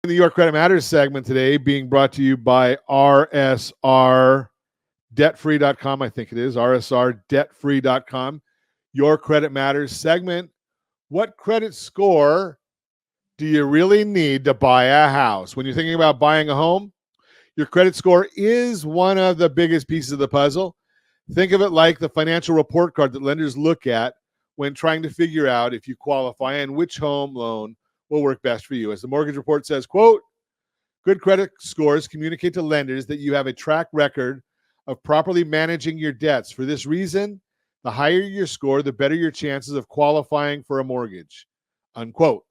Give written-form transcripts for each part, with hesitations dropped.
The Your Credit Matters segment today being brought to you by rsrdebtfree.com. I think it is rsrdebtfree.com. Your Credit Matters segment. What credit score do you really need to buy a house? When you're thinking about buying a home, your credit score is one of the biggest pieces of the puzzle. Think of it like the financial report card that lenders look at when trying to figure out if you qualify and which home loan will work best for you. As the mortgage report says, quote, good credit scores communicate to lenders that you have a track record of properly managing your debts. For this reason, the higher your score, the better your chances of qualifying for a mortgage, unquote.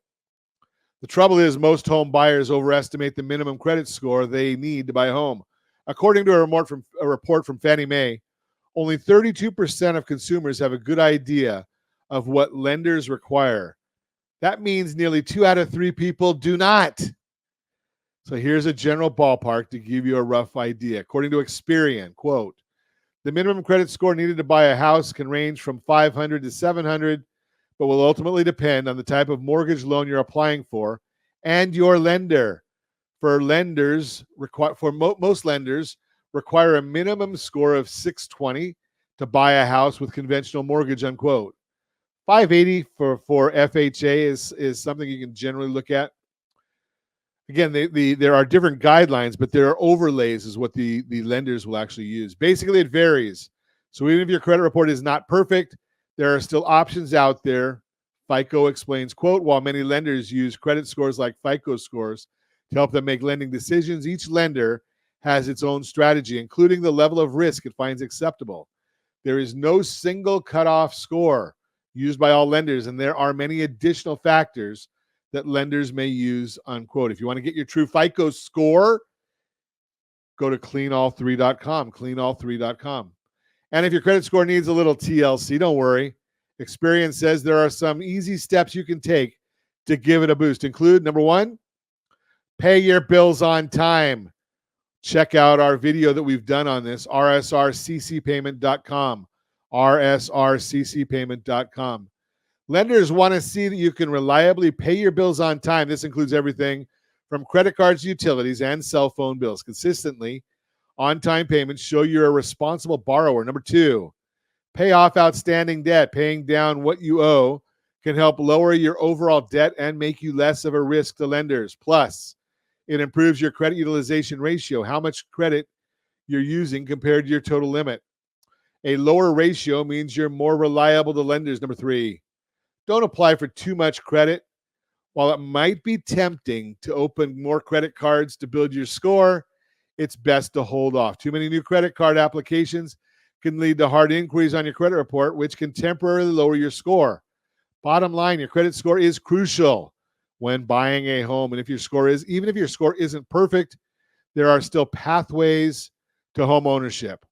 The trouble is most home buyers overestimate the minimum credit score they need to buy a home. According to a report from Fannie Mae, only 32% of consumers have a good idea of what lenders require. That means nearly 2 out of 3 people do not. So here's a general ballpark to give you a rough idea. According to Experian, quote, the minimum credit score needed to buy a house can range from 500 to 700, but will ultimately depend on the type of mortgage loan you're applying for and your lender. Most lenders require a minimum score of 620 to buy a house with conventional mortgage, unquote. 580 for FHA is something you can generally look at. Again, there are different guidelines, but there are overlays is what the lenders will actually use. Basically, it varies. So even if your credit report is not perfect, there are still options out there. FICO explains, quote, while many lenders use credit scores like FICO scores to help them make lending decisions, each lender has its own strategy, including the level of risk it finds acceptable. There is no single cutoff score used by all lenders, and there are many additional factors that lenders may use, unquote. If you want to get your true FICO score, go to cleanall3.com, cleanall3.com. And if your credit score needs a little TLC, don't worry. Experian says there are some easy steps you can take to give it a boost. Include, number 1, pay your bills on time. Check out our video that we've done on this, rsrccpayment.com, rsrccpayment.com. Lenders want to see that you can reliably pay your bills on time. This includes everything from credit cards, utilities, and cell phone bills. Consistently, on-time payments show you're a responsible borrower. Number 2, pay off outstanding debt. Paying down what you owe can help lower your overall debt and make you less of a risk to lenders. Plus, it improves your credit utilization ratio, how much credit you're using compared to your total limit. A lower ratio means you're more reliable to lenders. Number 3, don't apply for too much credit. While it might be tempting to open more credit cards to build your score, it's best to hold off. Too many new credit card applications can lead to hard inquiries on your credit report, which can temporarily lower your score. Bottom line, your credit score is crucial when buying a home. And even if your score isn't perfect, there are still pathways to home ownership.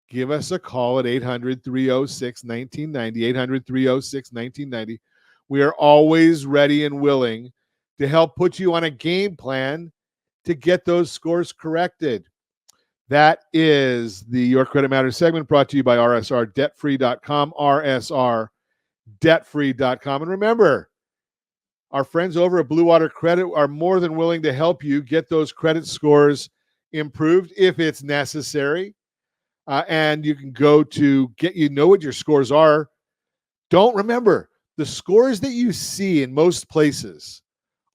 Give us a call at 800-306-1990, 800-306-1990. We are always ready and willing to help put you on a game plan to get those scores corrected. That is the Your Credit Matters segment brought to you by rsrdebtfree.com, rsrdebtfree.com. And remember, our friends over at Blue Water Credit are more than willing to help you get those credit scores improved if it's necessary. And you can go to know what your scores are. Remember, the scores that you see in most places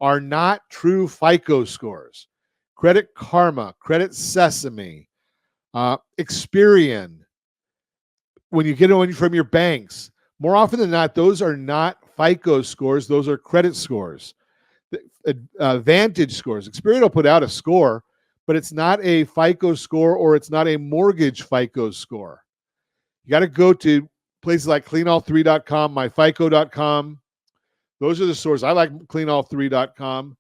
are not true FICO scores. Credit Karma, Credit Sesame, Experian, when you get one from your banks, more often than not, those are not FICO scores. Those are credit scores. Vantage scores. Experian will put out a score, but it's not a FICO score or it's not a mortgage FICO score. You got to go to places like cleanall3.com, myfico.com. Those are the sources. I like cleanall3.com.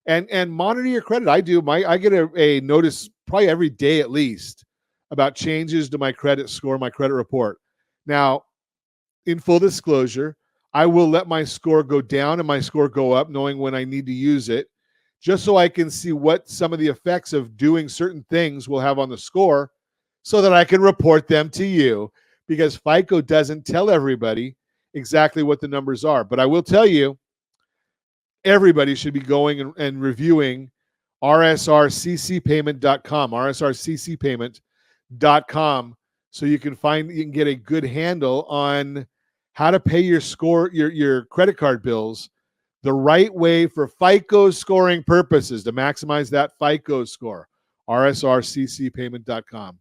And monitor your credit. I do. I get a notice probably every day at least about changes to my credit score, my credit report. Now, in full disclosure, I will let my score go down and my score go up, knowing when I need to use it, just so I can see what some of the effects of doing certain things will have on the score so that I can report them to you, because FICO doesn't tell everybody exactly what the numbers are. But I will tell you, everybody should be going and reviewing rsrccpayment.com, rsrccpayment.com, so you can get a good handle on how to pay your credit card bills the right way for FICO scoring purposes to maximize that FICO score. rsrccpayment.com.